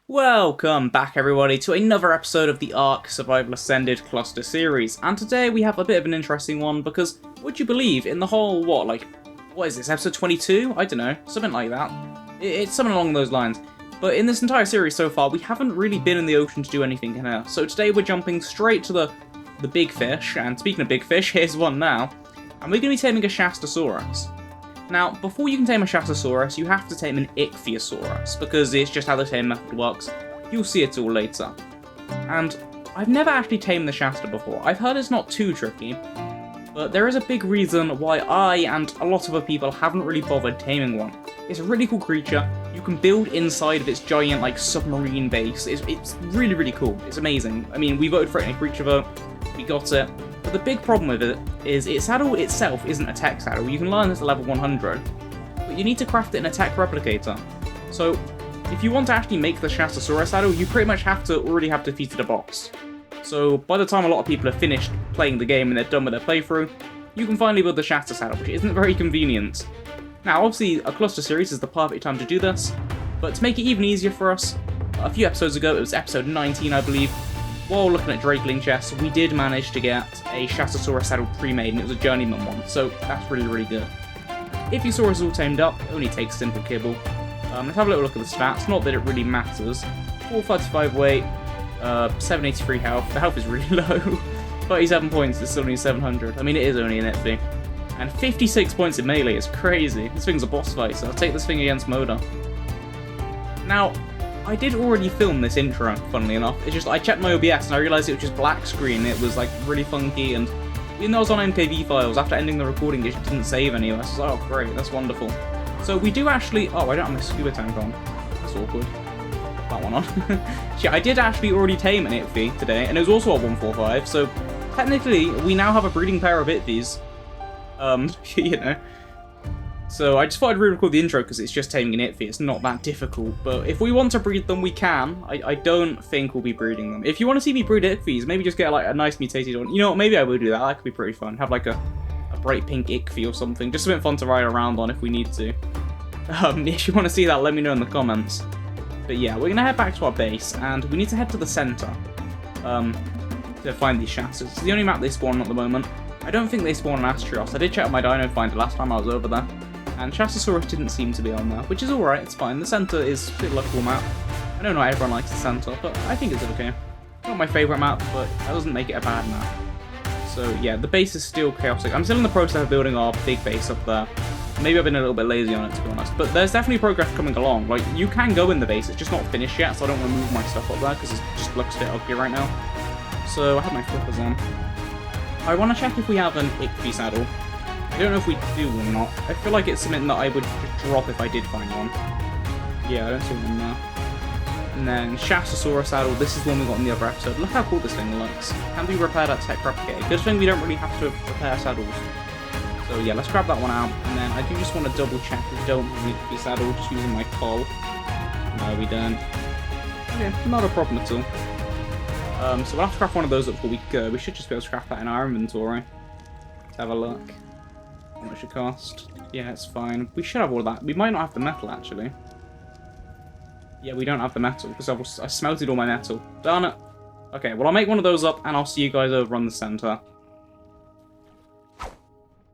Welcome back everybody to another episode of the ARK Ascended CLUSTER series, and today we have a bit of an interesting one because, would you believe, in the whole, what is this, episode 22? I don't know, something like that. It's something along those lines. But in this entire series so far, we haven't really been in the ocean to do anything in here, so today we're jumping straight to the big fish, and speaking of big fish, here's one now, and we're going to be taming a Shastasaurus. Now, before you can tame a Shastasaurus, you have to tame an Ichthyosaurus, because it's just how the tame method works. You'll see it all later. And I've never actually tamed the Shasta before. I've heard it's not too tricky, but there is a big reason why I and a lot of other people haven't really bothered taming one. It's a really cool creature. You can build inside of its giant, submarine base. It's really, really cool. It's amazing. I mean, we voted for it in a creature vote. We got it. But the big problem with it is its saddle itself isn't a tech saddle. You can learn this at level 100, but you need to craft it in a tech replicator. So, if you want to actually make the Shastasaurus saddle, you pretty much have to already have defeated a boss. So, by the time a lot of people have finished playing the game and they're done with their playthrough, you can finally build the Shasta saddle, which isn't very convenient. Now, obviously, a cluster series is the perfect time to do this, but to make it even easier for us, a few episodes ago, it was episode 19, I believe, while looking at Drakeling chests, we did manage to get a Shastasaurus saddle pre-made, and it was a journeyman one, so that's really, really good. Ichthyosaurus is all tamed up, it only takes simple kibble. Let's have a little look at the stats, not that it really matters. 435 weight, 783 health, the health is really low. 37 points, it's still only 700, I mean it is only an Itphy. And 56 points in melee, it's crazy. This thing's a boss fight, so I'll take this thing against Moda. Now, I did already film this intro, funnily enough. It's just, I checked my OBS and I realised it was just black screen. It was, really funky, and even though I was on MKV files, after ending the recording, it just didn't save anywhere. So I was like, oh, great, that's wonderful. So we do actually... Oh, I don't have my scuba tank on. That's awkward. Put that one on. Yeah, I did actually already tame an Itphy today, and it was also a 145, so technically, we now have a breeding pair of Itphys. You know. So I just thought I'd re-record the intro because it's just taming an Itphy. It's not that difficult, but if we want to breed them, we can. I don't think we'll be breeding them. If you want to see me breed Itphys, maybe just get a nice mutated one. You know what, maybe I will do that. That could be pretty fun. Have a bright pink Ichthy or something. Just something fun to ride around on if we need to. If you want to see that, let me know in the comments. But yeah, we're going to head back to our base, and we need to head to the center to find these Shastas. It's the only map they spawn on at the moment. I don't think they spawn on Astrios. I did check my Dino Finder last time I was over there, and Shastasaurus didn't seem to be on there, which is alright, it's fine. The center is a a cool map. I know not everyone likes the center, but I think it's okay. Not my favourite map, but that doesn't make it a bad map. So yeah, the base is still chaotic. I'm still in the process of building our big base up there. Maybe I've been a little bit lazy on it, to be honest, but there's definitely progress coming along. You can go in the base, it's just not finished yet, so I don't want to move my stuff up there, because it just looks a bit ugly right now. So I have my flippers on. I want to check if we have an Ichthy saddle. I don't know if we do or not. I feel like it's something that I would just drop if I did find one. Yeah, I don't see one there. And then Shastasaurus saddle, this is the one we got in the other episode. Look how cool this thing looks. Can be repaired at tech replicator. Good thing we don't really have to repair saddles. So yeah, let's grab that one out. And then I do just want to double check we don't have an Ichthy saddle just using my coal. No, we don't. Okay, not a problem at all. So we'll have to craft one of those up before we go. We should just be able to craft that in our inventory. Let's have a look. How much it cost? Yeah, it's fine. We should have all of that. We might not have the metal, actually. Yeah, we don't have the metal, because I smelted all my metal. Darn it. Okay, well, I'll make one of those up, and I'll see you guys over on the center.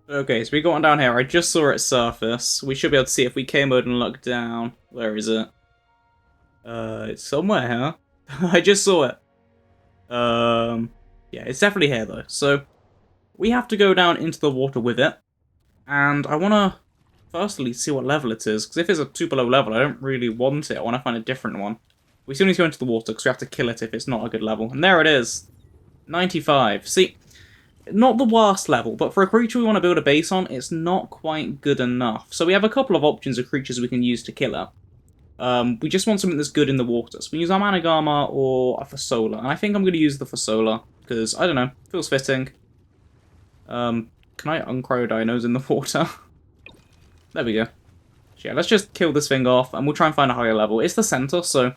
Okay, so we got one down here. I just saw it surface. We should be able to see if we K mode and look down. Where is it? It's somewhere here. I just saw it. Yeah, it's definitely here, though. So, we have to go down into the water with it. And I want to, firstly, see what level it is, because if it's a super low level, I don't really want it. I want to find a different one. We still need to go into the water, because we have to kill it if it's not a good level. And there it is. 95. See, not the worst level, but for a creature we want to build a base on, it's not quite good enough. So we have a couple of options of creatures we can use to kill it. We just want something that's good in the water. So we use our Managama or a Fasola. And I think I'm going to use the Fasola, because, I don't know, feels fitting. Can I uncryo dinos in the water? There we go. Yeah, let's just kill this thing off, and we'll try and find a higher level. It's the center, so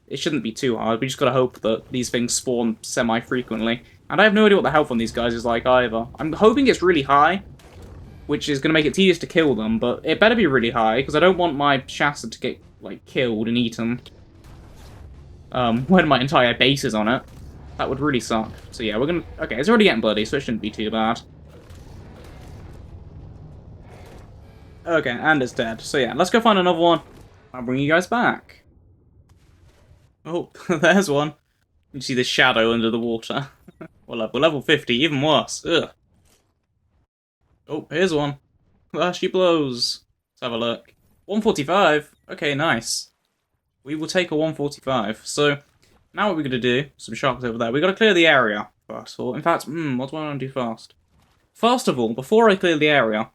it shouldn't be too hard. We just gotta hope that these things spawn semi-frequently. And I have no idea what the health on these guys is like either. I'm hoping it's really high, which is gonna make it tedious to kill them, but it better be really high, because I don't want my Shasta to get, killed and eaten. when my entire base is on it. That would really suck. So yeah, we're gonna... Okay, it's already getting bloody, so it shouldn't be too bad. Okay, and it's dead. So yeah, let's go find another one. I'll bring you guys back. Oh, there's one. You see the shadow under the water. We're level 50, even worse. Ugh. Oh, here's one. Ah, she blows. Let's have a look. 145. Okay, nice. We will take a 145. So, now what we're going to do, some sharks over there, we've got to clear the area first of all. In fact, what do I want to do first? First of all, before I clear the area,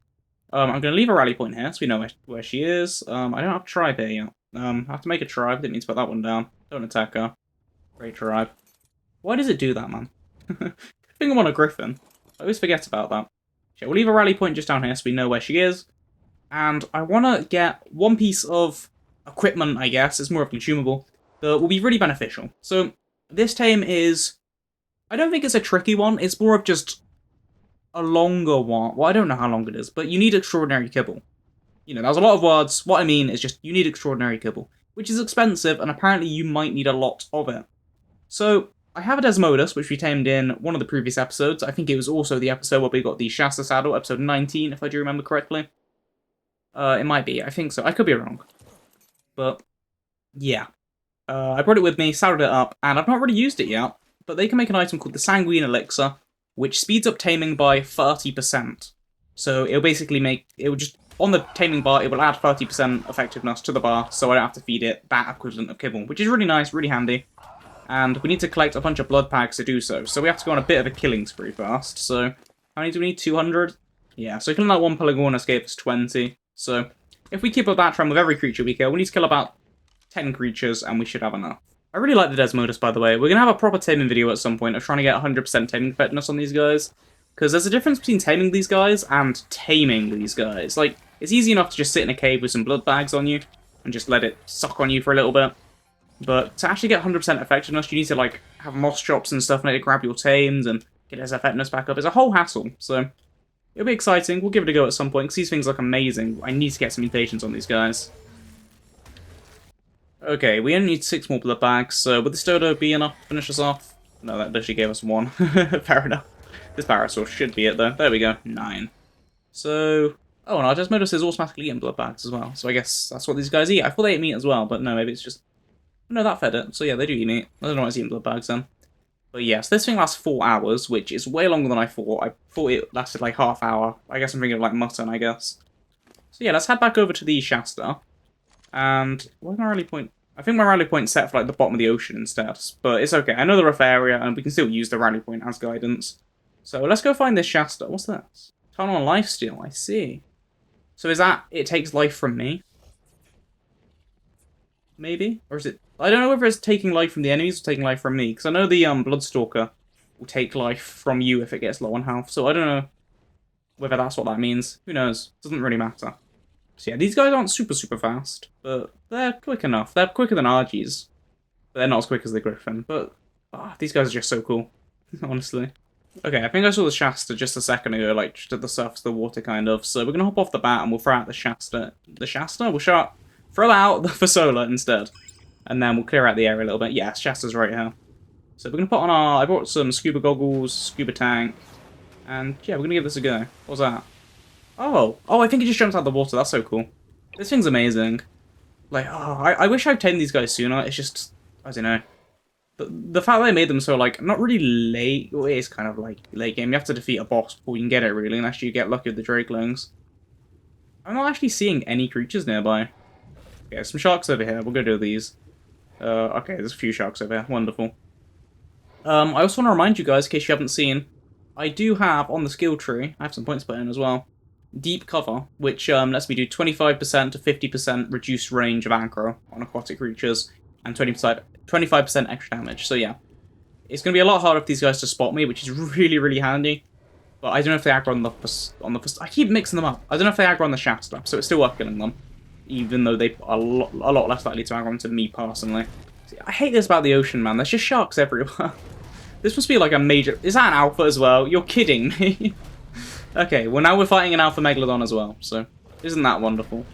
I'm going to leave a rally point here so we know where she is. I don't have a tribe here yet. I have to make a tribe. Didn't need to put that one down. Don't attack her. Great tribe. Why does it do that, man? I think I'm on a griffin. I always forget about that. Okay, we'll leave a rally point just down here so we know where she is. And I want to get one piece of equipment, I guess. It's more of a consumable. That will be really beneficial. So, this tame is... I don't think it's a tricky one. It's more of just a longer one. Well, I don't know how long it is, but you need extraordinary kibble. You know, there's a lot of words. What I mean is just, you need extraordinary kibble. Which is expensive, and apparently you might need a lot of it. So, I have a Desmodus, which we tamed in one of the previous episodes. I think it was also the episode where we got the Shasta saddle, episode 19, if I do remember correctly. It might be, I think so. I could be wrong. But, yeah. I brought it with me, saddled it up, and I've not really used it yet. But they can make an item called the Sanguine Elixir, which speeds up taming by 30%. So it'll basically make... It will just... On the taming bar, it will add 30% effectiveness to the bar, so I don't have to feed it that equivalent of kibble, which is really nice, really handy. And we need to collect a bunch of blood packs to do so, so we have to go on a bit of a killing spree first. So, how many do we need? 200? Yeah, so killing that one Pelagornis gave us 20. So, if we keep up that trend with every creature we kill, we need to kill about 10 creatures, and we should have enough. I really like the Desmodus, by the way. We're going to have a proper taming video at some point of trying to get 100% taming effectiveness on these guys. Because there's a difference between taming these guys and taming these guys. Like, it's easy enough to just sit in a cave with some blood bags on you, and just let it suck on you for a little bit. But to actually get 100% effectiveness, you need to, like, have moss chops and stuff, and let it grab your tames and get its effectiveness back up. It's a whole hassle, so it'll be exciting. We'll give it a go at some point, because these things look amazing. I need to get some mutations on these guys. Okay, we only need 6 more blood bags, so would this dodo be enough to finish us off? No, that literally gave us 1. Fair enough. This Parasaur should be it, though. There we go, 9. So... Oh, and our Desmodus is automatically eating blood bags as well, so I guess that's what these guys eat. I thought they ate meat as well, but no, maybe it's just... No, that fed it. So yeah, they do eat meat. I don't know why it's eating blood bags then. But yes, this thing lasts 4 hours, which is way longer than I thought. I thought it lasted like half hour. I guess I'm thinking of like mutton, I guess. So yeah, let's head back over to the Shasta. And where's my rally point? I think my rally point's set for like the bottom of the ocean instead. But it's okay. I know the rough area, and we can still use the rally point as guidance. So let's go find this Shasta. What's this? Turn on lifesteal, I see. So is that it takes life from me? Maybe? Or is it... I don't know whether it's taking life from the enemies or taking life from me, because I know the Bloodstalker will take life from you if it gets low on health, so I don't know whether that's what that means. Who knows? Doesn't really matter. So yeah, these guys aren't super fast, but they're quick enough. They're quicker than Argies, but they're not as quick as the Griffin. But these guys are just so cool, honestly. Okay, I think I saw the Shasta just a second ago, like just at the surface of the water, kind of. So we're gonna hop off the bat and we'll throw out the Shasta. The Shasta? We'll throw out the Fasola instead. And then we'll clear out the area a little bit. Yeah, Shasta's right here. So we're going to put on our... I brought some scuba goggles, scuba tank. And yeah, we're going to give this a go. What's that? Oh, I think it just jumps out of the water. That's so cool. This thing's amazing. Like, I wish I'd tamed these guys sooner. It's just... I don't know. The fact that they made them so, like, not really late... Well, it is kind of, like, late game. You have to defeat a boss before you can get it, really. Unless you get lucky with the Drakelings. I'm not actually seeing any creatures nearby. Okay, some sharks over here. We'll go do these. Okay, there's a few sharks over here. Wonderful. I also want to remind you guys, in case you haven't seen, I do have, on the skill tree, I have some points put in as well, Deep Cover, which lets me do 25% to 50% reduced range of aggro on aquatic creatures, and 25% extra damage. So yeah, it's going to be a lot harder for these guys to spot me, which is really handy. But I don't know if they aggro on the... I keep mixing them up. I don't know if they aggro on the Shasta, so it's still worth killing them. Even though they are a lot less likely to aggro onto me, personally. See, I hate this about the ocean, man. There's just sharks everywhere. This must be like a major... Is that an alpha as well? You're kidding me. Okay, well now we're fighting an alpha megalodon as well, so... Isn't that wonderful?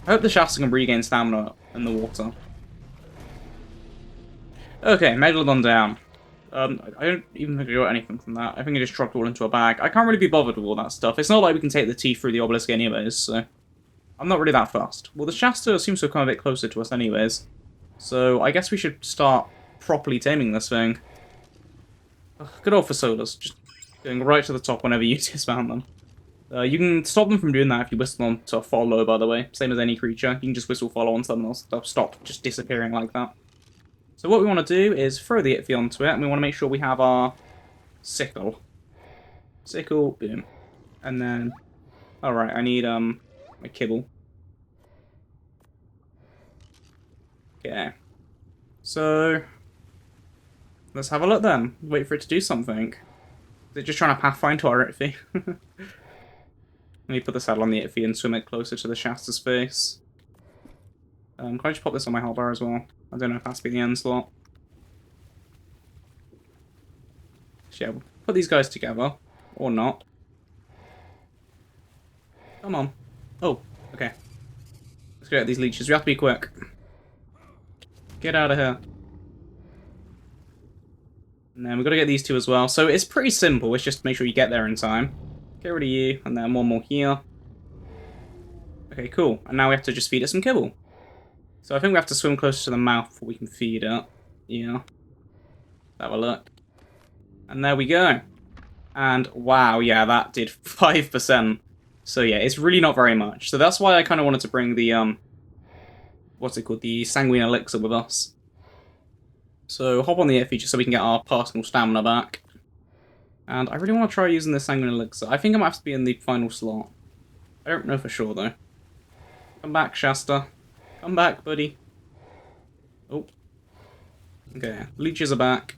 I hope the Shasta can regain stamina in the water. Okay, Megalodon down. I don't even think I got anything from that. I think I just dropped it all into a bag. I can't really be bothered with all that stuff. It's not like we can take the teeth through the obelisk anyways, so I'm not really that fast. Well, the Shasta seems to have come a bit closer to us anyways, so I guess we should start properly taming this thing. Ugh, good old Fasolas, just going right to the top whenever you dismount them. You can stop them from doing that if you whistle them to follow, by the way. Same as any creature. You can just whistle follow on something else. They'll stop just disappearing like that. So what we want to do is throw the Itfy onto it, and we want to make sure we have our sickle. Sickle, boom. And then... Alright, I need, my kibble. Okay. So... let's have a look then. Wait for it to do something. Is it just trying to pathfind to our Itfy? Let me put the saddle on the Itfy and swim it closer to the Shasta's face. Can I just pop this on my hotbar as well? I don't know if that's be the end slot. So yeah, we'll put these guys together. Or not. Come on. Oh, okay. Let's get these leeches. We have to be quick. Get out of here. And then we've got to get these two as well. So it's pretty simple. It's just make sure you get there in time. Get rid of you, and then one more here. Okay, cool. And now we have to just feed it some kibble. So I think we have to swim closer to the mouth before we can feed it. Yeah. Have a look. And there we go. And wow, yeah, that did 5%. So yeah, it's really not very much. So that's why I kind of wanted to bring the, what's it called? The Sanguine Elixir with us. So hop on the Itfy just so we can get our personal stamina back. And I really want to try using the Sanguine Elixir. I think I might have to be in the final slot. I don't know for sure, though. Come back, Shasta. Come back, buddy. Oh. Okay, leeches are back.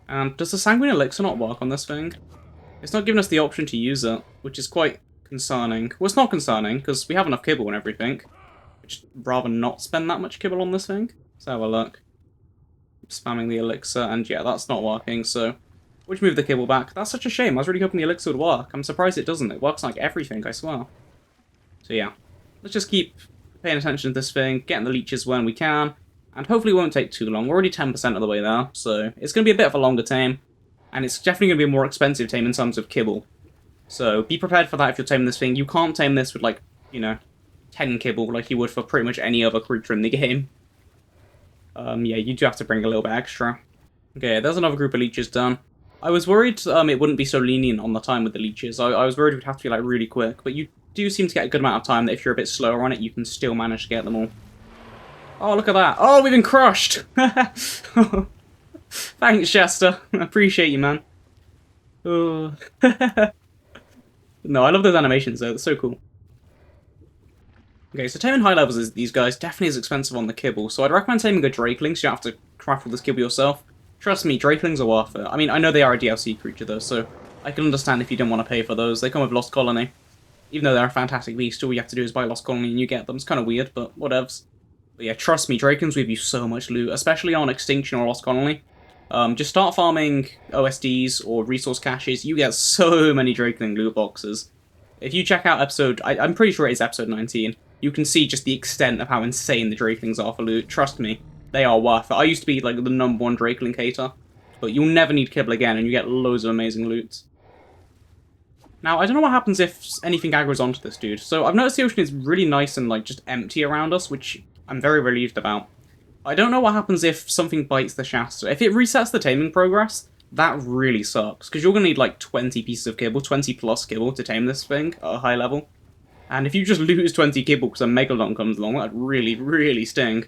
And does the Sanguine Elixir not work on this thing? It's not giving us the option to use it, which is quite concerning. Well, it's not concerning, because we have enough kibble and everything. I'd just rather not spend that much kibble on this thing. Let's have a look. Spamming the elixir, and yeah, that's not working, so we'll move the kibble back. That's such a shame. I was really hoping the elixir would work. I'm surprised it doesn't. It works like everything, I swear. So yeah, let's just keep paying attention to this thing, getting the leeches when we can, and hopefully it won't take too long. We're already 10% of the way there, so it's going to be a bit of a longer tame, and it's definitely going to be a more expensive tame in terms of kibble. So be prepared for that if you're taming this thing. You can't tame this with, like, you know, 10 kibble like you would for pretty much any other creature in the game. Yeah, you do have to bring a little bit extra. Okay, there's another group of leeches done. I was worried it wouldn't be so lenient on the time with the leeches. I was worried it would have to be like really quick, but you do seem to get a good amount of time that if you're a bit slower on it, you can still manage to get them all. Oh, look at that. Oh, we've been crushed! Thanks, Shasta. I appreciate you, man. Oh. No, I love those animations, though. They're so cool. Okay, so taming high levels is these guys definitely is expensive on the kibble, so I'd recommend taming a Drakeling so you don't have to craft all this kibble yourself. Trust me, Drakelings are worth it. I mean, I know they are a DLC creature though, so I can understand if you don't want to pay for those. They come with Lost Colony. Even though they're a fantastic beast, all you have to do is buy Lost Colony and you get them. It's kind of weird, but whatevs. But yeah, trust me, Drakelings will give you so much loot, especially on Extinction or Lost Colony. Just start farming OSDs or resource caches, you get so many Drakeling loot boxes. If you check out episode, I'm pretty sure it is episode 19, you can see just the extent of how insane the Drakelings are for loot. Trust me, they are worth it. I used to be like the #1 Drakeling hater, but you'll never need kibble again and you get loads of amazing loot. Now, I don't know what happens if anything aggroes onto this dude. So I've noticed the ocean is really nice and like just empty around us, which I'm very relieved about. I don't know what happens if something bites the Shasta. If it resets the taming progress, that really sucks, because you're going to need like 20 pieces of kibble, 20 plus kibble to tame this thing at a high level. And if you just lose 20 kibble because a Megalodon comes along, that'd really, really sting.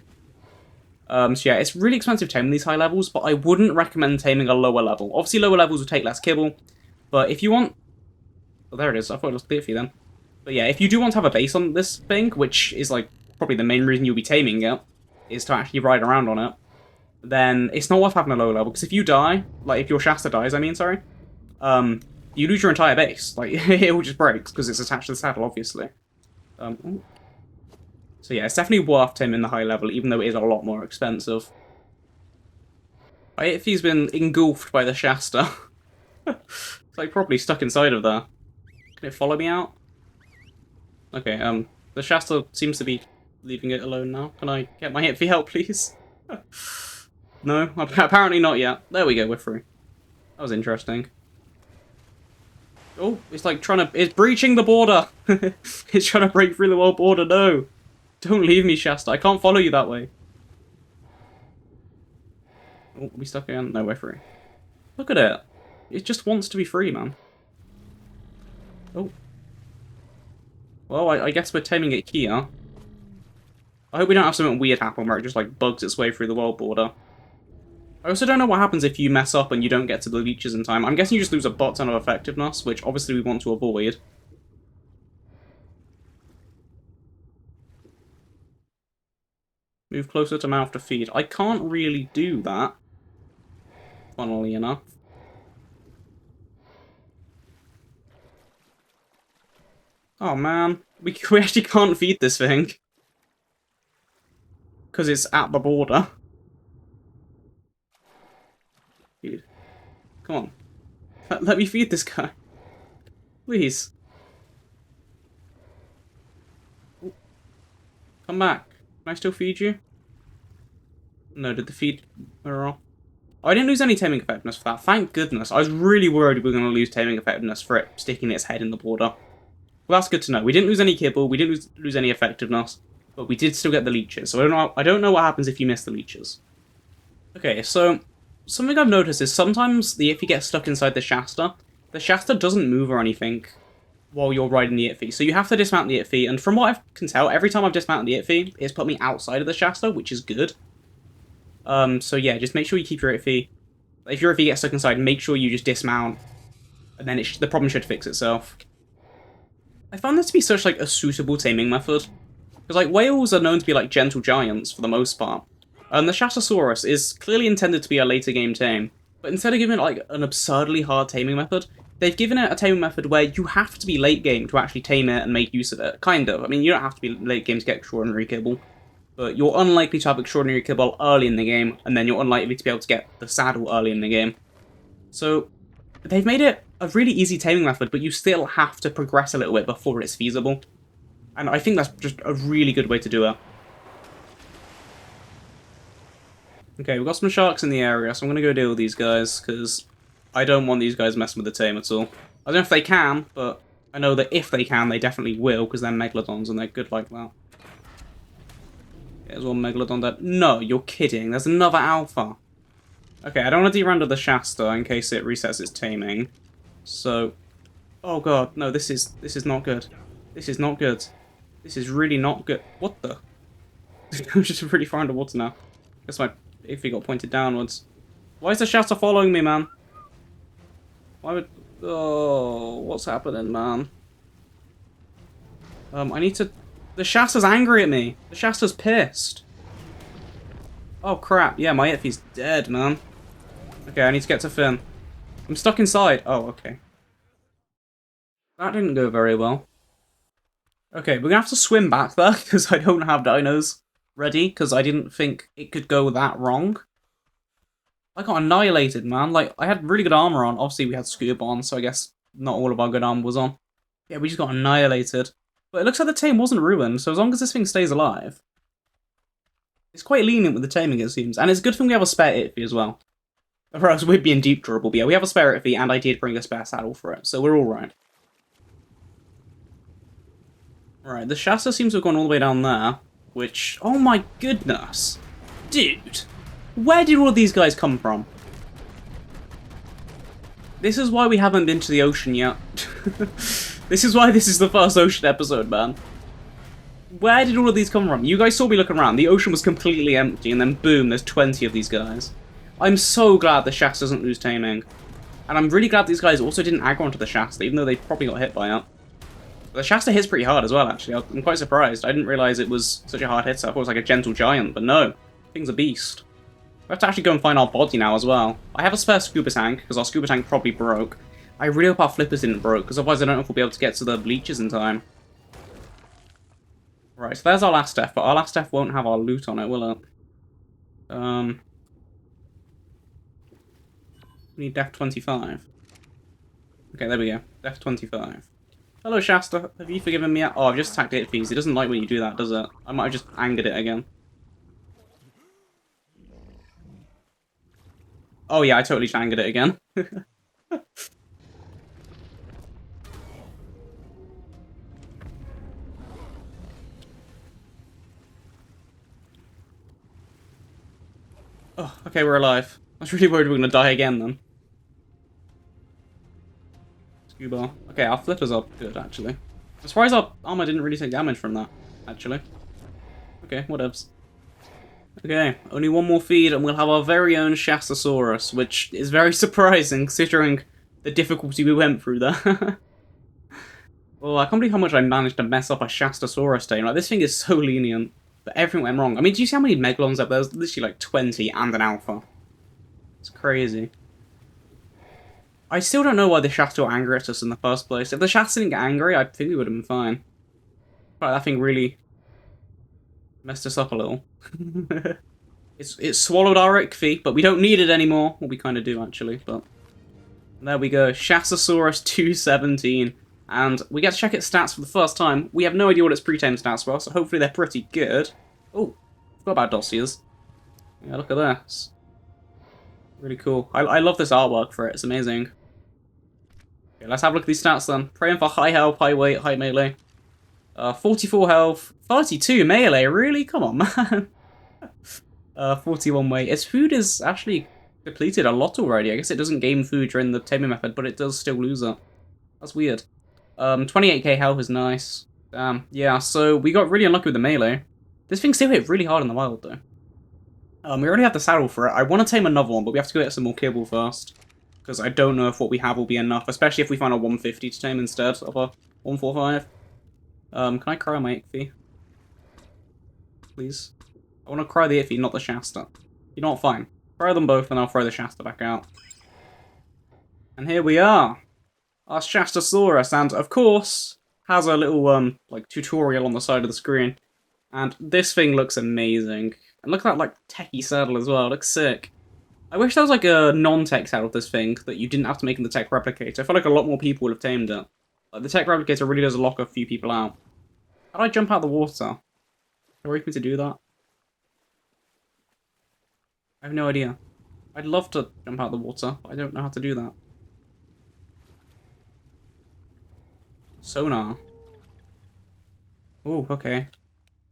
So yeah, it's really expensive taming these high levels, but I wouldn't recommend taming a lower level. Obviously lower levels would take less kibble, but if you want... Oh, there it is, I thought it was clear for you then. But yeah, if you do want to have a base on this thing, which is like probably the main reason you'll be taming it, is to actually ride around on it, then it's not worth having a low level, because if you die, like if your Shasta dies, I mean, sorry, you lose your entire base. Like, it all just breaks, because it's attached to the saddle, obviously. So yeah, it's definitely worth taming the high level, even though it is a lot more expensive. If he's been engulfed by the Shasta. It's like probably stuck inside of there. Can it follow me out? Okay, the Shasta seems to be leaving it alone now. Can I get my Itfy help, please? No, apparently not yet. There we go, we're through. That was interesting. Oh, it's like trying to... It's breaching the border! It's trying to break through the world border, no! Don't leave me, Shasta, I can't follow you that way. Oh, we stuck again? No, we're free. Look at it. It just wants to be free, man. Oh. Well, I guess we're taming it here. I hope we don't have something weird happen where it just, like, bugs its way through the world border. I also don't know what happens if you mess up and you don't get to the leeches in time. I'm guessing you just lose a butt ton of effectiveness, which obviously we want to avoid. Move closer to mouth to feed. I can't really do that, funnily enough. Oh man, we actually can't feed this thing. Because it's at the border. Dude. Come on. Let me feed this guy. Please. Ooh. Come back. Can I still feed you? No, did the feed wear off? Oh, I didn't lose any taming effectiveness for that. Thank goodness. I was really worried we were going to lose taming effectiveness for it sticking its head in the border. Well, that's good to know. We didn't lose any kibble, we didn't lose any effectiveness, but we did still get the leeches. So I don't know what happens if you miss the leeches. Okay, so something I've noticed is sometimes if you get stuck inside the Shasta doesn't move or anything while you're riding the Itfy. So you have to dismount the Itfy, and from what I can tell, every time I've dismounted the Itfy, it's put me outside of the Shasta, which is good. So yeah, just make sure you keep your Itfy. If your Itfy gets stuck inside, make sure you just dismount, and then the problem should fix itself. I found this to be such like a suitable taming method. Because like whales are known to be like gentle giants for the most part. And the Shastasaurus is clearly intended to be a later game tame. But instead of giving it like an absurdly hard taming method, they've given it a taming method where you have to be late game to actually tame it and make use of it. Kind of. I mean, you don't have to be late game to get extraordinary kibble. But you're unlikely to have extraordinary kibble early in the game, and then you're unlikely to be able to get the saddle early in the game. So they've made it a really easy taming method, but you still have to progress a little bit before it's feasible. And I think that's just a really good way to do it. Okay, we've got some sharks in the area, so I'm going to go deal with these guys, because I don't want these guys messing with the tame at all. I don't know if they can, but I know that if they can, they definitely will, because they're megalodons and they're good like that. There's one megalodon dead. No, you're kidding. There's another alpha. Okay, I don't want to derender the Shasta in case it resets its taming. So, oh god, no, this is not good. This is not good. This is really not good. What the? I'm just really far underwater now. Guess my Iffy got pointed downwards. Why is the Shasta following me, man? Why would... Oh, what's happening, man? I need to... The Shasta's angry at me. The Shasta's pissed. Oh crap, yeah, my Iffy's dead, man. Okay, I need to get to Finn. I'm stuck inside. Oh, okay. That didn't go very well. Okay, we're gonna have to swim back there, because I don't have dinos ready, because I didn't think it could go that wrong. I got annihilated, man. Like, I had really good armor on. Obviously, we had scuba on, so I guess not all of our good armor was on. Yeah, we just got annihilated. But it looks like the tame wasn't ruined, so as long as this thing stays alive. It's quite lenient with the taming, it seems. And it's a good thing we have a spare Itfy as well. Or else we'd be in deep trouble. But yeah, we have a spare Itfy, and I did bring a spare saddle for it, so we're alright. Alright, the Shasta seems to have gone all the way down there, which... Oh my goodness! Dude! Where did all of these guys come from? This is why we haven't been to the ocean yet. This is why this is the first ocean episode, man. Where did all of these come from? You guys saw me looking around. The ocean was completely empty, and then boom, there's 20 of these guys. I'm so glad the Shasta doesn't lose taming. And I'm really glad these guys also didn't aggro onto the Shasta, even though they probably got hit by it. The Shasta hits pretty hard as well, actually. I'm quite surprised. I didn't realise it was such a hard hit, so I thought it was like a gentle giant, but no. Thing's a beast. We have to actually go and find our body now as well. I have a spare scuba tank, because our scuba tank probably broke. I really hope our flippers didn't broke, because otherwise I don't know if we'll be able to get to the bleachers in time. Right, so there's our last F, but our last F won't have our loot on it, will it? We need Def 25. Okay, there we go. Def 25. Hello, Shasta. Have you forgiven me? Oh, I've just attacked it, please. It doesn't like when you do that, does it? I might have just angered it again. Oh yeah, I totally tangled it again. Oh, okay, we're alive. I was really worried we were gonna die again then. Scuba. Okay, our flipper's up good, actually. I'm surprised our armor didn't really take damage from that, actually. Okay, whatevs. Okay, only one more feed and we'll have our very own Shastasaurus, which is very surprising considering the difficulty we went through there. Well, I can't believe how much I managed to mess up a Shastasaurus tame. Like, this thing is so lenient, but everything went wrong. I mean, do you see how many Megalons up there? There's literally like 20 and an Alpha. It's crazy. I still don't know why the Shasta got angry at us in the first place. If the Shasta didn't get angry, I think we would have been fine. But that thing really messed us up a little. It swallowed our Ichthys, but we don't need it anymore. Well, we kind of do, actually, but... There we go. Shastasaurus 217. And we get to check its stats for the first time. We have no idea what its pre-tame stats were, so hopefully they're pretty good. Oh, forgot about dossiers. Yeah, look at this. Really cool. I love this artwork for it. It's amazing. Okay, let's have a look at these stats then. Praying for high health, high weight, high melee. 44 health, 32 melee. Really? Come on, man. 41 weight. Its food is actually depleted a lot already. I guess it doesn't gain food during the taming method, but it does still lose it. That's weird. 28k health is nice. Yeah, so we got really unlucky with the melee. This thing still hit really hard in the wild, though. We already have the saddle for it. I want to tame another one, but we have to go get some more kibble first. Because I don't know if what we have will be enough, especially if we find a 150 to tame instead of a 145. Can I cry my Ichthys? Please? I want to cry the Ichthys, not the Shasta. You know what, fine. Cry them both, and I'll throw the Shasta back out. And here we are! Our Shastasaurus, and of course, has a little, like, tutorial on the side of the screen. And this thing looks amazing. And look at that, like, techie saddle as well, it looks sick. I wish there was, like, a non-tech saddle of this thing that you didn't have to make in the tech replicator. I feel like a lot more people would have tamed it. Like, the tech replicator really does lock a few people out. How do I jump out of the water? Are we going to do that? I have no idea. I'd love to jump out of the water, but I don't know how to do that. Sonar. Oh, okay.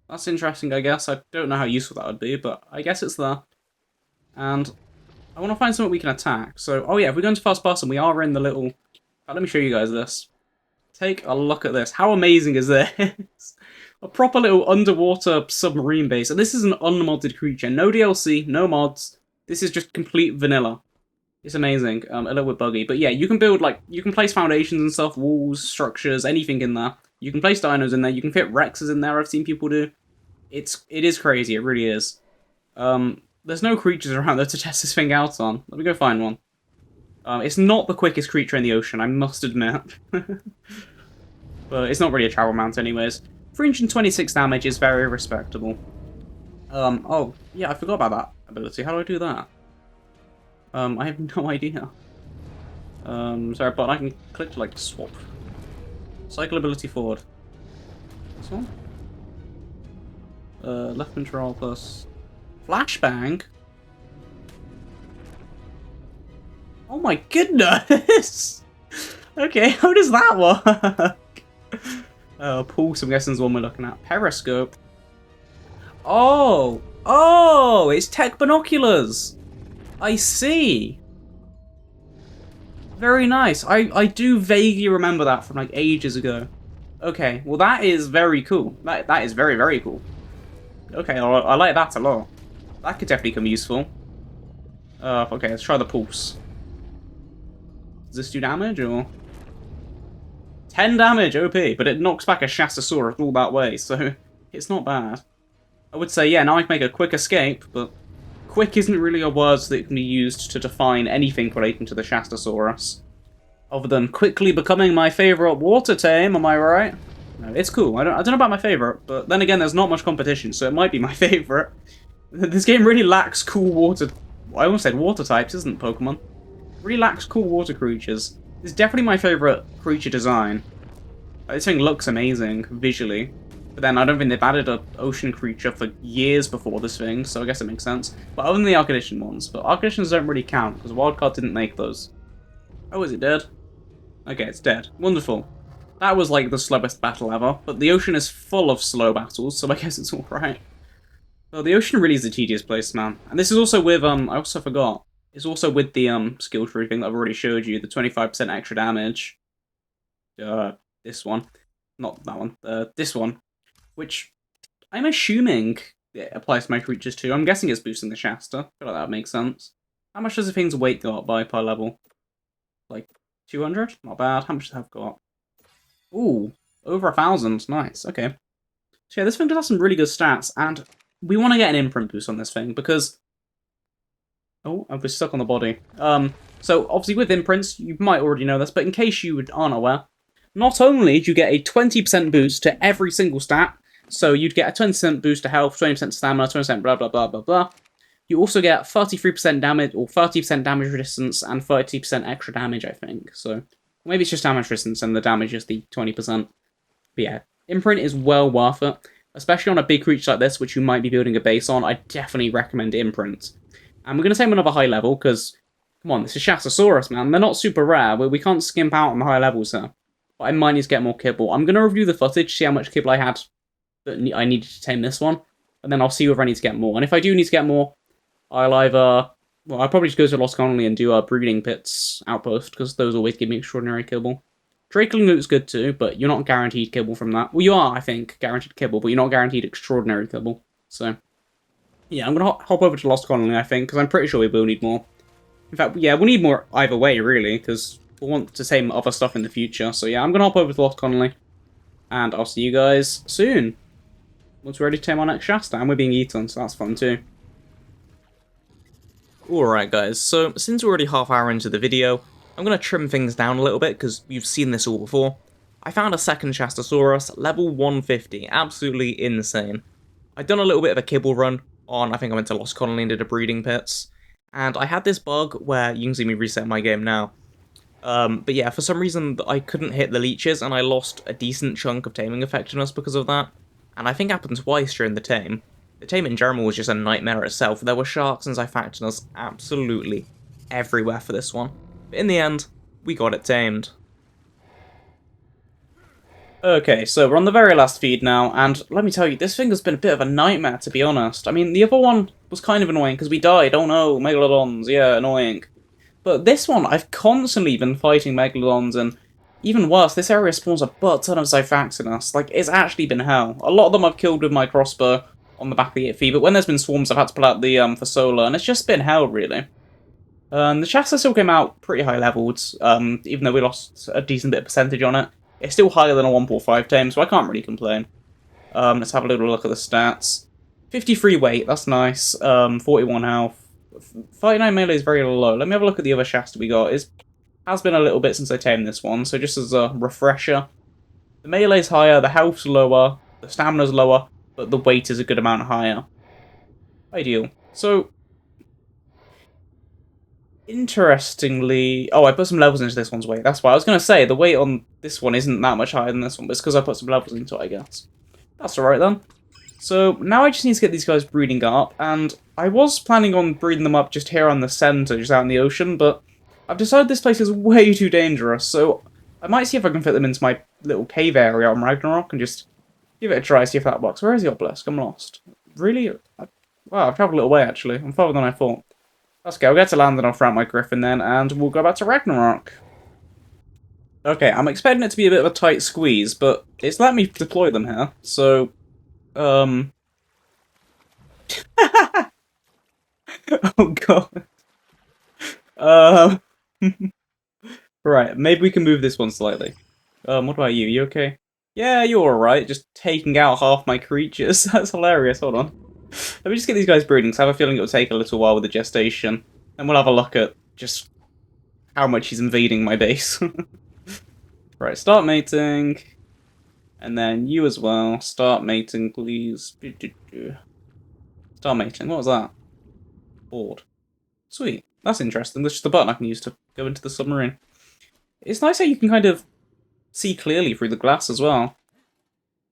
That's interesting, I guess. I don't know how useful that would be, but I guess it's there. And I want to find something we can attack. So, oh yeah, if we go into first person, we are in the little... let me show you guys this. Take a look at this. How amazing is this? A proper little underwater submarine base. And this is an unmodded creature. No DLC, no mods. This is just complete vanilla. It's amazing. A little bit buggy. But yeah, you can build, like, you can place foundations and stuff, walls, structures, anything in there. You can place dinos in there. You can fit Rexes in there, I've seen people do. It is crazy. It really is. There's no creatures around there to test this thing out on. Let me go find one. It's not the quickest creature in the ocean, I must admit. But it's not really a travel mount anyways. 326 damage is very respectable. Oh, yeah, I forgot about that ability. How do I do that? I have no idea. Sorry, but I can click to, like, swap. Cycle ability forward. This one? Left control plus... Flashbang? Oh my goodness! Okay, how does that work? Pulse, I'm guessing is the one we're looking at. Periscope. Oh! Oh! It's tech binoculars! I see! Very nice. I do vaguely remember that from, like, ages ago. Okay, well that is very cool. That is very, very cool. Okay, I like that a lot. That could definitely come useful. Okay, let's try the pulse. Does this do damage, or...? 10 damage, OP, but it knocks back a Shastasaurus all that way, so it's not bad. I would say, yeah, now I can make a quick escape, but quick isn't really a word that can be used to define anything relating to the Shastasaurus. Other than quickly becoming my favourite water tame, am I right? No, it's cool. I don't know about my favourite, but then again, there's not much competition, so it might be my favourite. This game really lacks cool water... I almost said water types, isn't Pokemon? It really lacks cool water creatures. It's definitely my favourite creature design. This thing looks amazing, visually. But then I don't think they've added an ocean creature for years before this thing, so I guess it makes sense. But other than the ARK Edition ones, but ARK Editions don't really count, because Wildcard didn't make those. Oh, is it dead? Okay, it's dead. Wonderful. That was like the slowest battle ever, but the ocean is full of slow battles, so I guess it's alright. Well, the ocean really is a tedious place, man. And this is also with, I also forgot, it's also with the, skill tree thing that I've already showed you, the 25% extra damage. This one. Not that one. This one. Which, I'm assuming it applies to my creatures too. I'm guessing it's boosting the Shasta. I feel like that makes sense. How much does the thing's weight go up by per level? Like, 200? Not bad. How much does it have got? Ooh, over 1,000. Nice, okay. So yeah, this thing does have some really good stats, and we want to get an imprint boost on this thing, because... Oh, I was stuck on the body. So, obviously with imprints, you might already know this, but in case you aren't aware, not only do you get a 20% boost to every single stat, so you'd get a 20% boost to health, 20% stamina, 20% blah blah blah blah blah, you also get 33% damage, or 30% damage resistance, and 30% extra damage, I think. So, maybe it's just damage resistance and the damage is the 20%. But yeah, imprint is well worth it. Especially on a big creature like this, which you might be building a base on, I definitely recommend imprint. And we're going to take another high level, because, come on, this is Shastasaurus, man. They're not super rare, but we can't skimp out on the high levels here. But I might need to get more kibble. I'm going to review the footage, see how much kibble I had that I needed to tame this one, and then I'll see whether I need to get more. And if I do need to get more, I'll either... Well, I'll probably just go to Lost Colony and do a Breeding Pits outpost, because those always give me extraordinary kibble. Drakeling Loot's good too, but you're not guaranteed kibble from that. Well, you are, I think, guaranteed kibble, but you're not guaranteed extraordinary kibble. So, yeah, I'm going to hop over to Lost Colony, I think, because I'm pretty sure we will need more. In fact, yeah, we'll need more either way, really, because we'll want to tame other stuff in the future. So, yeah, I'm going to hop over to Lost Colony, and I'll see you guys soon. Once we're ready to tame our next Shasta, and we're being eaten, so that's fun too. Alright guys, so since we're already half hour into the video, I'm going to trim things down a little bit because you've seen this all before. I found a second Shastasaurus, level 150, absolutely insane. I'd done a little bit of a kibble run on, I think I went to Lost Colony and did a breeding pits, and I had this bug where, you can see me reset my game now, but yeah, for some reason I couldn't hit the leeches and I lost a decent chunk of taming effectiveness because of that, and I think it happened twice during the tame. The tame in general was just a nightmare itself. There were sharks and Zyphactinus absolutely everywhere for this one. But in the end, we got it tamed. Okay, so we're on the very last feed now, and let me tell you, this thing has been a bit of a nightmare, to be honest. I mean, the other one was kind of annoying, because we died. Oh no, Megalodons, yeah, annoying. But this one, I've constantly been fighting Megalodons, and even worse, this area spawns a butt ton of Zyphactinus. Like, it's actually been hell. A lot of them I've killed with my crossbow on the back of the feed, but when there's been swarms, I've had to pull out the for solar, and it's just been hell, really. The Shasta still came out pretty high leveled, even though we lost a decent bit of percentage on it. It's still higher than a 1.5 tame, so I can't really complain. Let's have a little look at the stats. 53 weight, that's nice. 41 health. 39 melee is very low. Let me have a look at the other Shasta we got. It has been a little bit since I tamed this one, so just as a refresher. The melee's higher, the health's lower, the stamina's lower, but the weight is a good amount higher. Ideal. So, interestingly... Oh, I put some levels into this one's weight. That's why I was going to say, the weight on this one isn't that much higher than this one, but it's because I put some levels into it, I guess. That's alright then. So, now I just need to get these guys breeding up, and I was planning on breeding them up just here on the center, just out in the ocean, but I've decided this place is way too dangerous, so I might see if I can fit them into my little cave area on Ragnarok, and just give it a try, see if that works. Where is the obelisk? I'm lost. Really? Wow, I've travelled a little way, actually. I'm farther than I thought. Let's go. We'll get to land and I'll front my Griffin then, and we'll go back to Ragnarok. Okay, I'm expecting it to be a bit of a tight squeeze, but it's let me deploy them here, so... Oh, God. Right, maybe we can move this one slightly. What about you? You okay? Yeah, you're alright, just taking out half my creatures. That's hilarious, hold on. Let me just get these guys breeding, because I have a feeling it'll take a little while with the gestation. And we'll have a look at just how much he's invading my base. Right, start mating. And then you as well. Start mating, please. Start mating, what was that? Board. Sweet, that's interesting. That's just a button I can use to go into the submarine. It's nice how you can kind of see clearly through the glass as well.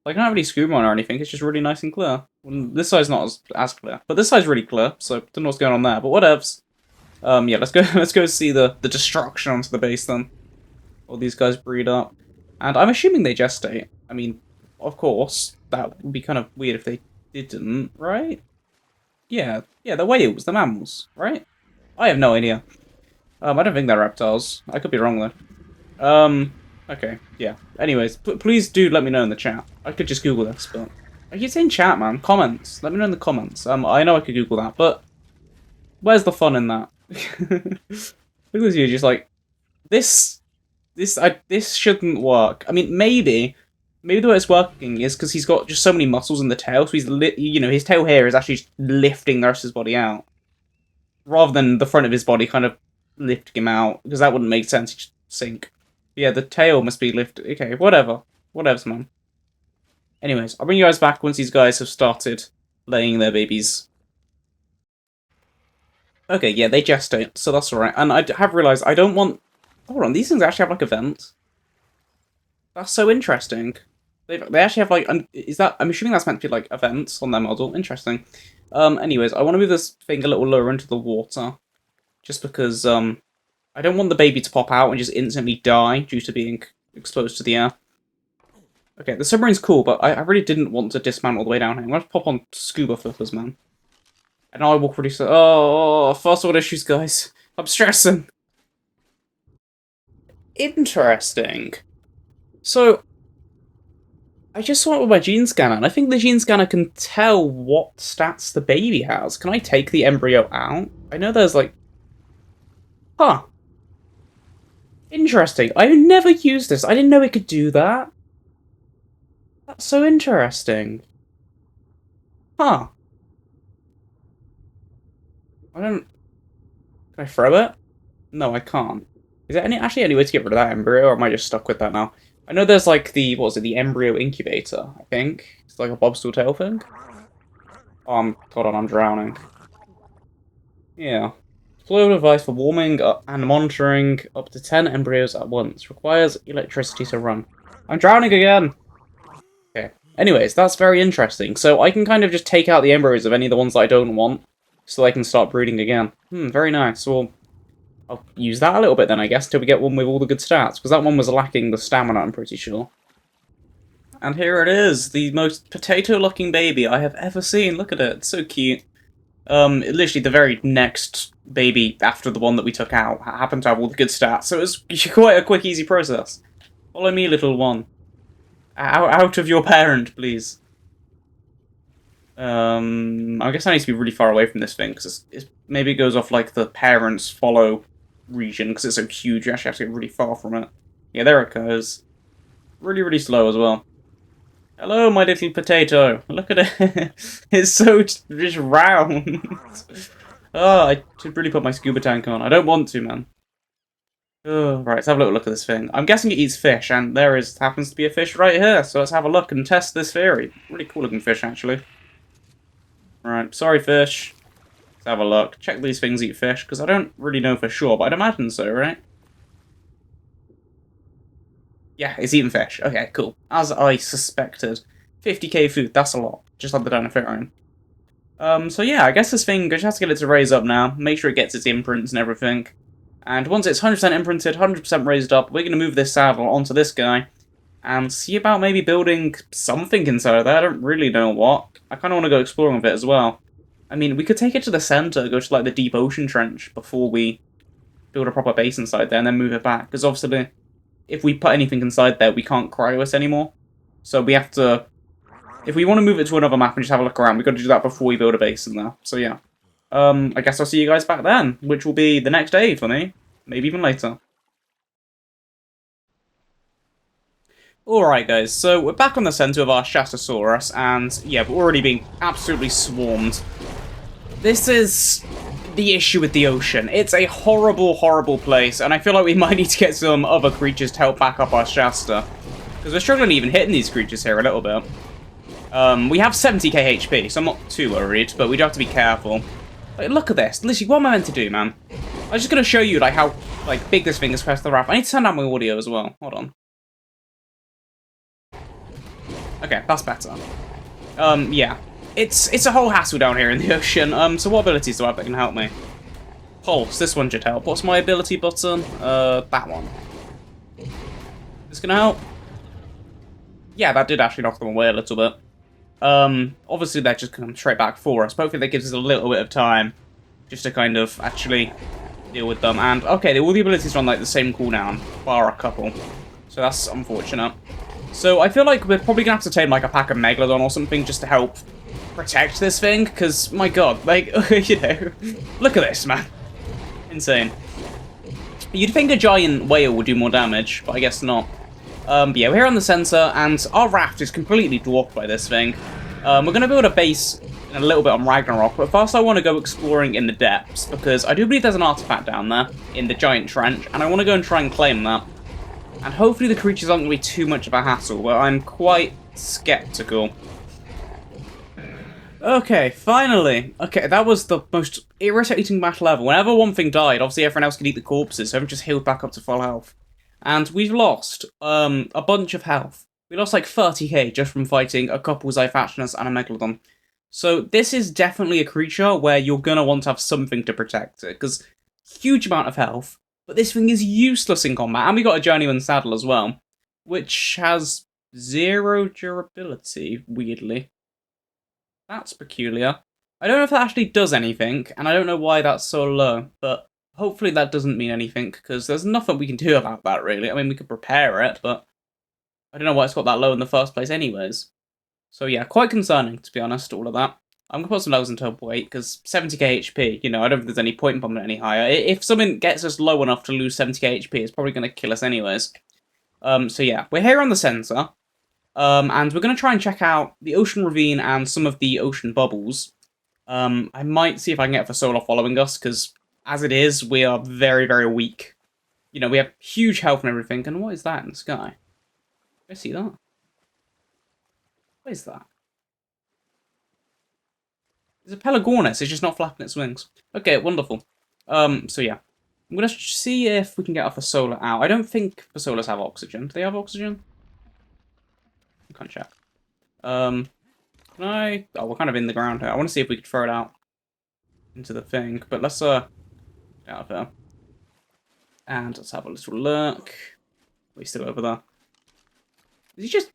Like, I don't have any scuba on or anything, it's just really nice and clear. Well, this side's not as clear, but this side's really clear, so I don't know what's going on there, but whatevs. Yeah, let's go let's go see the destruction onto the base then. All these guys breed up. And I'm assuming they gestate. I mean, of course, that would be kind of weird if they didn't, right? Yeah, they're whales, they're mammals, right? I have no idea. I don't think they're reptiles. I could be wrong though. Okay, yeah. Anyways, please do let me know in the chat. I could just Google this, but I keep saying chat, man. Comments. Let me know in the comments. I know I could Google that, but where's the fun in that? Look at this, you just like this shouldn't work. I mean, maybe the way it's working is because he's got just so many muscles in the tail, so he's his tail here is actually just lifting the rest of his body out, rather than the front of his body kind of lifting him out, because that wouldn't make sense. He'd just sink. Yeah, the tail must be lifted. Okay, whatever's man. Anyways, I'll bring you guys back once these guys have started laying their babies. Okay, yeah, they gestate, so that's alright. And I have realised I don't want... Hold on, these things actually have, like, a vent. That's so interesting. They actually have, like... I'm assuming that's meant to be, like, events on their model. Interesting. Anyways, I want to move this thing a little lower into the water. Just because, I don't want the baby to pop out and just instantly die due to being exposed to the air. Okay, the submarine's cool, but I really didn't want to dismount all the way down here. I'm going to pop on scuba flippers, man. And I will produce... Oh, first world issues, guys. I'm stressing. Interesting. So, I just saw it with my gene scanner, and I think the gene scanner can tell what stats the baby has. Can I take the embryo out? I know there's, like... Huh. Interesting. I've never used this. I didn't know it could do that. That's so interesting. Huh. Can I throw it? No, I can't. Is there actually any way to get rid of that embryo, or am I just stuck with that now? I know there's like the, what was it, the embryo incubator, I think. It's like a bobstool tail thing. Oh, hold on, I'm drowning. Yeah. Deploy a device for warming and monitoring up to 10 embryos at once. Requires electricity to run. I'm drowning again! Okay. Anyways, that's very interesting. So I can kind of just take out the embryos of any of the ones that I don't want, so they can start breeding again. Very nice. Well, I'll use that a little bit then, I guess, till we get one with all the good stats, because that one was lacking the stamina, I'm pretty sure. And here it is, the most potato-looking baby I have ever seen. Look at it, it's so cute. Literally the very next baby after the one that we took out happened to have all the good stats, so it was quite a quick, easy process. Follow me, little one. Out of your parent, please. I guess I need to be really far away from this thing, because maybe it goes off like the parents follow region, because it's so huge, you actually have to get really far from it. Yeah, there it goes. Really, really slow as well. Hello, my little potato. Look at it. It's so just round. Oh, I should really put my scuba tank on. I don't want to, man. Oh, right, let's have a little look at this thing. I'm guessing it eats fish, and there happens to be a fish right here, so let's have a look and test this theory. Really cool looking fish, actually. Right, sorry fish. Let's have a look. Check these things eat fish, because I don't really know for sure, but I'd imagine so, right? Yeah, it's eating fish. Okay, cool. As I suspected. 50k food, that's a lot. Just like the Dinophyrium. So yeah, I guess this thing, just has to get it to raise up now. Make sure it gets its imprints and everything. And once it's 100% imprinted, 100% raised up, we're going to move this saddle onto this guy. And see about maybe building something inside of there. I don't really know what. I kind of want to go exploring with it as well. I mean, we could take it to the center, go to like the deep ocean trench before we build a proper base inside there, and then move it back. Because obviously, if we put anything inside there, we can't cryo it anymore. So we have to... If we want to move it to another map and just have a look around, we've got to do that before we build a base in there. So yeah. I guess I'll see you guys back then, which will be the next day for me. Maybe even later. Alright guys, so we're back on the center of our Shastasaurus, and yeah, we're already being absolutely swarmed. This is the issue with the ocean. It's a horrible, horrible place, and I feel like we might need to get some other creatures to help back up our Shasta. Because we're struggling even hitting these creatures here a little bit. We have 70k HP, so I'm not too worried, but we do have to be careful. Like, look at this. Literally, what am I meant to do, man? I'm just going to show you like how big this thing is compared to the raft. I need to turn down my audio as well. Hold on. Okay, that's better. Yeah. It's a whole hassle down here in the ocean. So what abilities do I have that can help me? Pulse, this one should help. What's my ability button? That one. This gonna help? Yeah, that did actually knock them away a little bit. Obviously they're just come straight back for us, but hopefully that gives us a little bit of time just to kind of actually deal with them. And, okay, all the abilities are on, like, the same cooldown, bar a couple. So that's unfortunate. So I feel like we're probably gonna have to tame, like, a pack of Megalodon or something just to help protect this thing, because, my god, like, you know, look at this, man. Insane. You'd think a giant whale would do more damage, but I guess not. But yeah, we're here on the center, and our raft is completely dwarfed by this thing. We're going to build a base in a little bit on Ragnarok, but first I want to go exploring in the depths, because I do believe there's an artifact down there, in the giant trench, and I want to go and try and claim that. And hopefully the creatures aren't going to be too much of a hassle, but I'm quite skeptical. Okay, finally. Okay, that was the most irritating battle ever. Whenever one thing died, obviously everyone else could eat the corpses, so everyone just healed back up to full health. And we've lost a bunch of health. We lost like 30k just from fighting a couple Xiphactinus and a Megalodon. So this is definitely a creature where you're going to want to have something to protect it, because huge amount of health, but this thing is useless in combat. And we got a Journeyman Saddle as well, which has 0 durability, weirdly. That's peculiar. I don't know if that actually does anything, and I don't know why that's so low, but hopefully that doesn't mean anything, because there's nothing we can do about that, really. I mean, we could prepare it, but I don't know why it's got that low in the first place anyways. So yeah, quite concerning, to be honest, all of that. I'm going to put some levels in Turbo 8, because 70k HP, you know, I don't think there's any point in bumping it any higher. If something gets us low enough to lose 70k HP, it's probably going to kill us anyways. So yeah, we're here on the center. And we're going to try and check out the ocean ravine and some of the ocean bubbles. I might see if I can get Fasola following us, because as it is, we are very, very weak. You know, we have huge health and everything. And what is that in the sky? I see that. What is that? It's a Pelagornis. It's just not flapping its wings. Okay, wonderful. So yeah. I'm going to see if we can get our Fasola out. I don't think Fasolas have oxygen. Do they have oxygen? Can't check. Can I? Oh, we're kind of in the ground here. I want to see if we could throw it out into the thing, but let's get out of here. And let's have a little look. He's still over there. Is he just?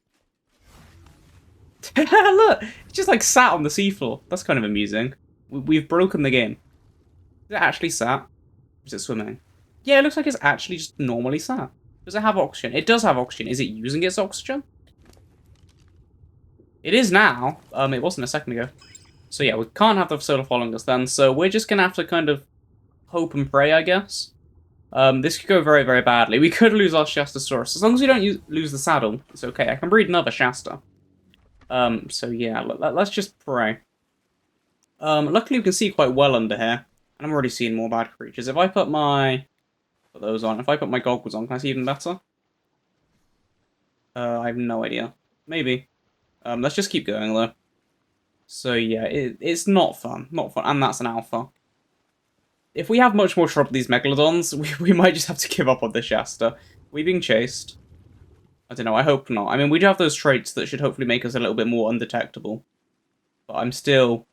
Look, he's just like sat on the seafloor. That's kind of amusing. We've broken the game. Is it actually sat? Or is it swimming? Yeah, it looks like it's actually just normally sat. Does it have oxygen? It does have oxygen. Is it using its oxygen? It is now. It wasn't a second ago. So yeah, we can't have the Fasola following us then, so we're just gonna have to kind of hope and pray, I guess. This could go very, very badly. We could lose our Shastasaurus. As long as we don't lose the saddle, it's okay. I can breed another Shasta. So yeah, let's just pray. Luckily we can see quite well under here, and I'm already seeing more bad creatures. If I put those on, if I put my goggles on, can I see even better? I have no idea. Maybe. Let's just keep going, though. So, yeah, it's not fun. Not fun. And that's an alpha. If we have much more trouble with these Megalodons, we might just have to give up on the Shasta. We're being chased. I don't know, I hope not. I mean, we do have those traits that should hopefully make us a little bit more undetectable. But I'm still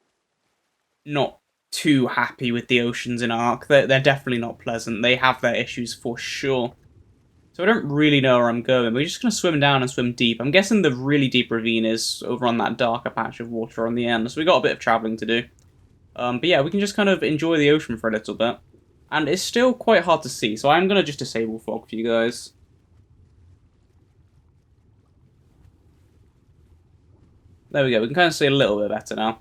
not too happy with the oceans in ARK. They're definitely not pleasant. They have their issues for sure. So I don't really know where I'm going. We're just going to swim down and swim deep. I'm guessing the really deep ravine is over on that darker patch of water on the end. So we got a bit of travelling to do. But yeah, we can just kind of enjoy the ocean for a little bit. And it's still quite hard to see. So I'm going to just disable fog for you guys. There we go. We can kind of see a little bit better now.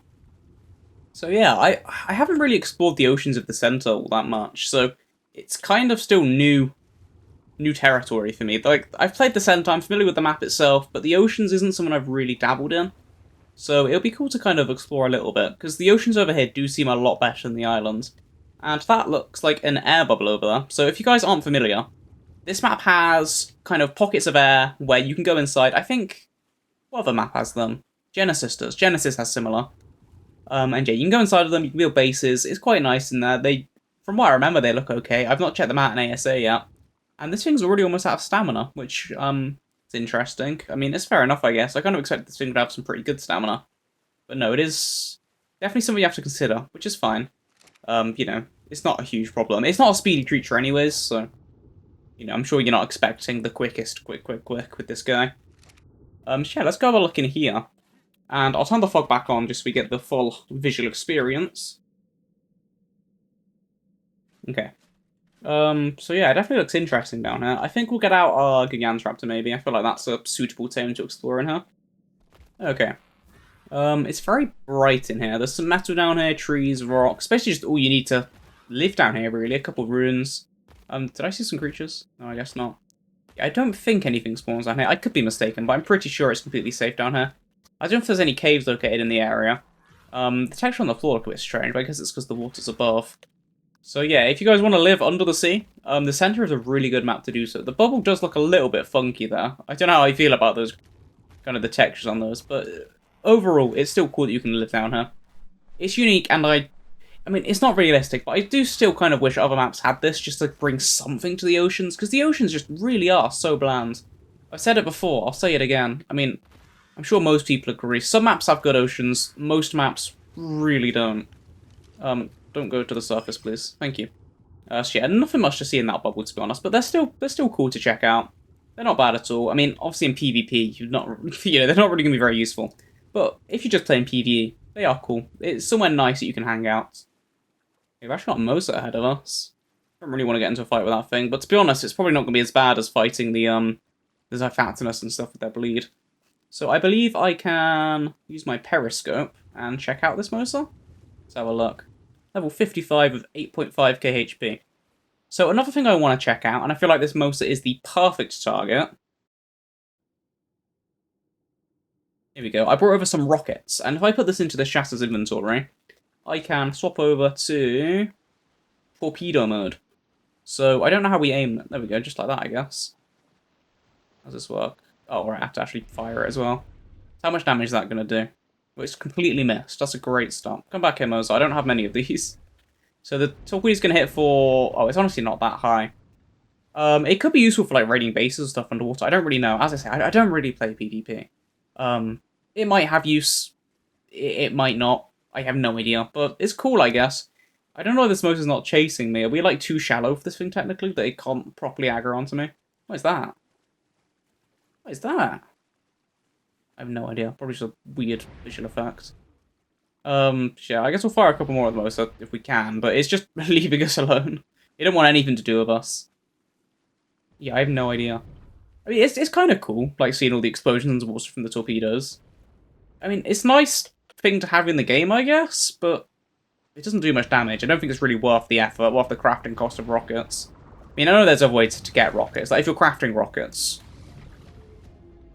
So yeah, I haven't really explored the oceans of the center all that much. So it's kind of still new territory for me. Like, I've played the center, I'm familiar with the map itself, but the oceans isn't something I've really dabbled in. So it'll be cool to kind of explore a little bit, because the oceans over here do seem a lot better than the islands. And that looks like an air bubble over there. So if you guys aren't familiar, this map has kind of pockets of air where you can go inside. I think, what other map has them? Genesis does. Genesis has similar. And yeah, you can go inside of them, you can build bases. It's quite nice in there. From what I remember, they look okay. I've not checked them out in ASA yet. And this thing's already almost out of stamina, which, It's interesting. I mean, it's fair enough, I guess. I kind of expected this thing to have some pretty good stamina. But no, it is definitely something you have to consider, which is fine. You know, it's not a huge problem. It's not a speedy creature anyways, so... You know, I'm sure you're not expecting the quickest quick with this guy. So yeah, let's go have a look in here. And I'll turn the fog back on just so we get the full visual experience. Okay. So yeah, it definitely looks interesting down here. I think we'll get out our Gigantoraptor maybe. I feel like that's a suitable tame to explore in here. Okay. It's very bright in here. There's some metal down here, trees, rocks. Basically just all you need to live down here, really. A couple of ruins. Did I see some creatures? No, I guess not. I don't think anything spawns down here. I could be mistaken, but I'm pretty sure it's completely safe down here. I don't know if there's any caves located in the area. The texture on the floor looks a bit strange, but I guess it's because the water's above. So yeah, if you guys want to live under the sea, the center is a really good map to do so. The bubble does look a little bit funky there. I don't know how I feel about those, kind of the textures on those, but overall, it's still cool that you can live down here. It's unique, and I mean, it's not realistic, but I do still kind of wish other maps had this, just to bring something to the oceans, because the oceans just really are so bland. I've said it before, I'll say it again. I mean, I'm sure most people agree. Some maps have good oceans, most maps really don't. Don't go to the surface, please. Thank you. So yeah, nothing much to see in that bubble, to be honest, but they're still cool to check out. They're not bad at all. I mean, obviously in PvP, they're not really going to be very useful. But if you're just playing PvE, they are cool. It's somewhere nice that you can hang out. We've actually got Mosa ahead of us. I don't really want to get into a fight with that thing, but to be honest, it's probably not going to be as bad as fighting the Zyphatinus and stuff with their bleed. So I believe I can use my periscope and check out this Mosa. Let's have a look. Level 55 with 8.5k HP. So another thing I want to check out, and I feel like this Mosa is the perfect target. Here we go. I brought over some rockets, and if I put this into the Shasta's inventory, I can swap over to torpedo mode. So I don't know how we aim it. There we go, just like that, I guess. How does this work? Oh, right, I have to actually fire it as well. How much damage is that going to do? Well, it's completely missed. That's a great start. Come back here, Mosa. I don't have many of these. So the torpedo's going to hit for... Oh, it's honestly not that high. It could be useful for, like, raiding bases and stuff underwater. I don't really know. As I say, I don't really play PvP. It might have use. It might not. I have no idea. But it's cool, I guess. I don't know why this Mosa's not chasing me. Are we, like, too shallow for this thing, technically, that it can't properly aggro onto me? What is that? What is that? I have no idea. Probably just a weird visual effect. Yeah, I guess we'll fire a couple more of those if we can, but it's just leaving us alone. It don't want anything to do with us. Yeah, I have no idea. I mean, it's kind of cool, like, seeing all the explosions and water from the torpedoes. I mean, it's a nice thing to have in the game, I guess, but it doesn't do much damage. I don't think it's really worth the effort, worth the crafting cost of rockets. I mean, I know there's other ways to get rockets. Like, if you're crafting rockets,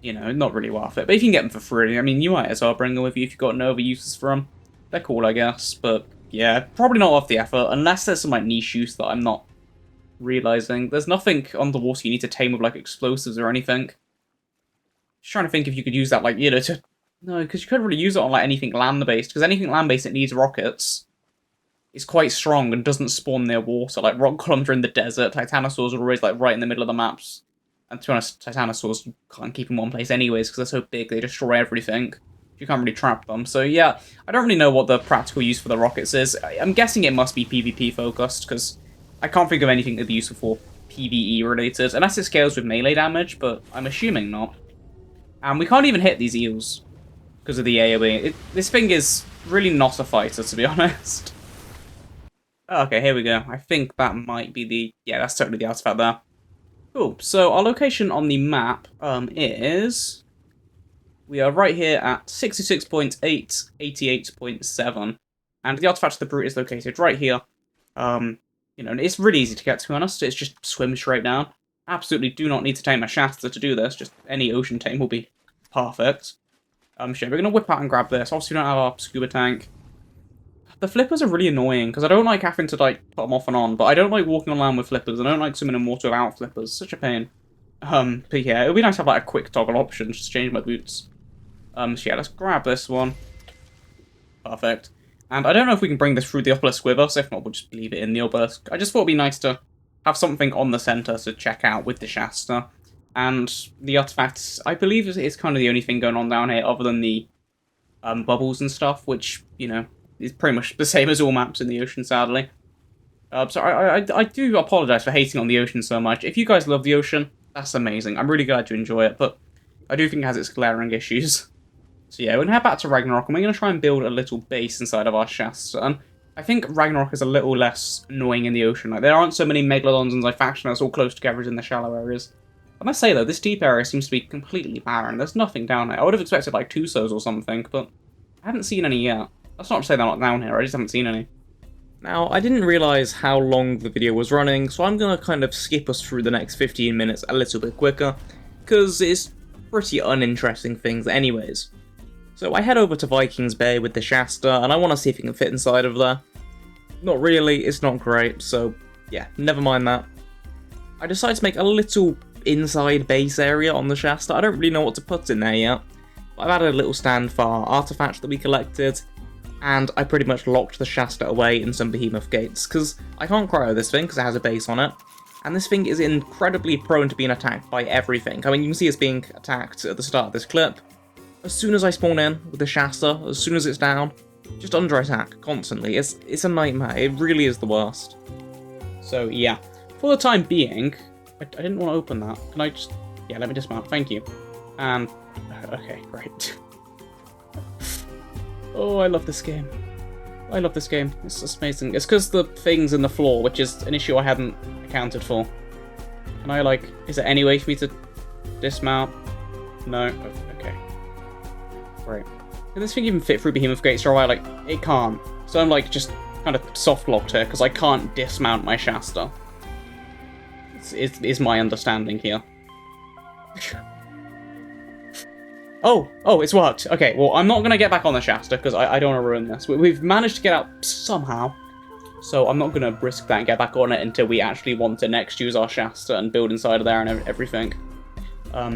you know, not really worth it. But if you can get them for free, I mean, you might as well bring them with you if you've got no other uses for them. They're cool, I guess, but yeah, probably not worth the effort, unless there's some, like, niche use that I'm not realizing. There's nothing underwater you need to tame with, like, explosives or anything. Just trying to think if you could use that, like, you know, to... No, because you couldn't really use it on, like, anything land-based, because anything land-based that needs rockets is quite strong and doesn't spawn near water. Like, rock columns are in the desert, Titanosaurs are always, like, right in the middle of the maps. And to be honest, Titanosaurs, you can't keep in one place anyways, because they're so big, they destroy everything. You can't really trap them. So yeah, I don't really know what the practical use for the rockets is. I'm guessing it must be PvP focused, because I can't think of anything that'd be useful for PvE related, unless it scales with melee damage, but I'm assuming not. And we can't even hit these eels because of the AoE. This thing is really not a fighter, to be honest. Okay, here we go. I think that might be the... Yeah, that's totally the artifact there. Cool. So our location on the map is... We are right here at 66.8, 88.7. And the artifact of the Brute is located right here. You know, it's really easy to get, to be honest. It's just swim straight down. Absolutely do not need to tame a Shasta to do this. Just any ocean tame will be perfect. Sure, we're going to whip out and grab this. Obviously, we don't have our scuba tank. The flippers are really annoying, because I don't like having to, like, put them off and on, but I don't like walking on land with flippers. I don't like swimming in water without flippers. Such a pain. But yeah, it would be nice to have, like, a quick toggle option just to change my boots. So yeah, let's grab this one. Perfect. And I don't know if we can bring this through the obelisk with us. If not, we'll just leave it in the obelisk. I just thought it'd be nice to have something on the center to check out with the Shasta. And the artifacts, I believe, is kind of the only thing going on down here, other than the bubbles and stuff, which, you know, is pretty much the same as all maps in the ocean, sadly. So I do apologise for hating on the ocean so much. If you guys love the ocean, that's amazing. I'm really glad you enjoy it, but I do think it has its glaring issues. So yeah, we're going to head back to Ragnarok, and we're going to try and build a little base inside of our Shasta. And I think Ragnarok is a little less annoying in the ocean. Like, there aren't so many Megalodons and Zyphactionas all close together as in the shallow areas. I must say, though, this deep area seems to be completely barren. There's nothing down here. I would have expected, like, Tusos or something, but I haven't seen any yet. That's not to say they're not down here, I just haven't seen any. Now, I didn't realise how long the video was running, so I'm going to kind of skip us through the next 15 minutes a little bit quicker, because it's pretty uninteresting things anyways. So I head over to Vikings Bay with the Shasta, and I want to see if it can fit inside of there. Not really, it's not great, so yeah, never mind that. I decided to make a little inside base area on the Shasta. I don't really know what to put in there yet. I've added a little stand for our artifacts that we collected, and I pretty much locked the Shasta away in some behemoth gates, because I can't cryo this thing because it has a base on it, and this thing is incredibly prone to being attacked by everything. I mean, you can see it's being attacked at the start of this clip. As soon as I spawn in with the Shasta, as soon as it's down, just under attack constantly. It's a nightmare. It really is the worst. So yeah, for the time being, I didn't want to open that. Can I just... yeah, let me dismount. Thank you. And... okay, great. Oh, I love this game. I love this game. It's just amazing. It's because the thing's in the floor, which is an issue I hadn't accounted for. Can I, like... is there any way for me to dismount? No? Okay. Great. Can this thing even fit through behemoth gates, or like, it can't. So I'm like just kind of soft locked here because I can't dismount my Shasta. Is my understanding here. Oh, it's worked. Okay, well, I'm not gonna get back on the Shasta because I don't want to ruin this. We've managed to get out somehow, so I'm not gonna risk that and get back on it until we actually want to next use our Shasta and build inside of there and everything.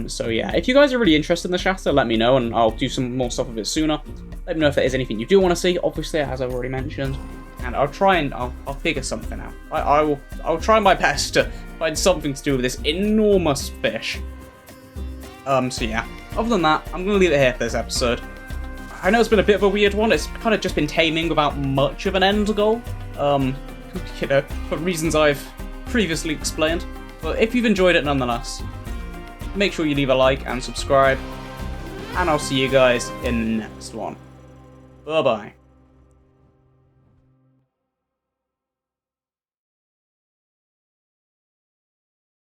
So yeah, if you guys are really interested in the Shasta, let me know, and I'll do some more stuff with it sooner. Let me know if there is anything you do want to see, obviously, as I've already mentioned, and I'll try and I'll figure something out. I'll try my best to find something to do with this enormous fish. So yeah, other than that, I'm gonna leave it here for this episode. I know it's been a bit of a weird one. It's kind of just been taming without much of an end goal, you know, for reasons I've previously explained. But if you've enjoyed it nonetheless, make sure you leave a like and subscribe, and I'll see you guys in the next one. Bye-bye.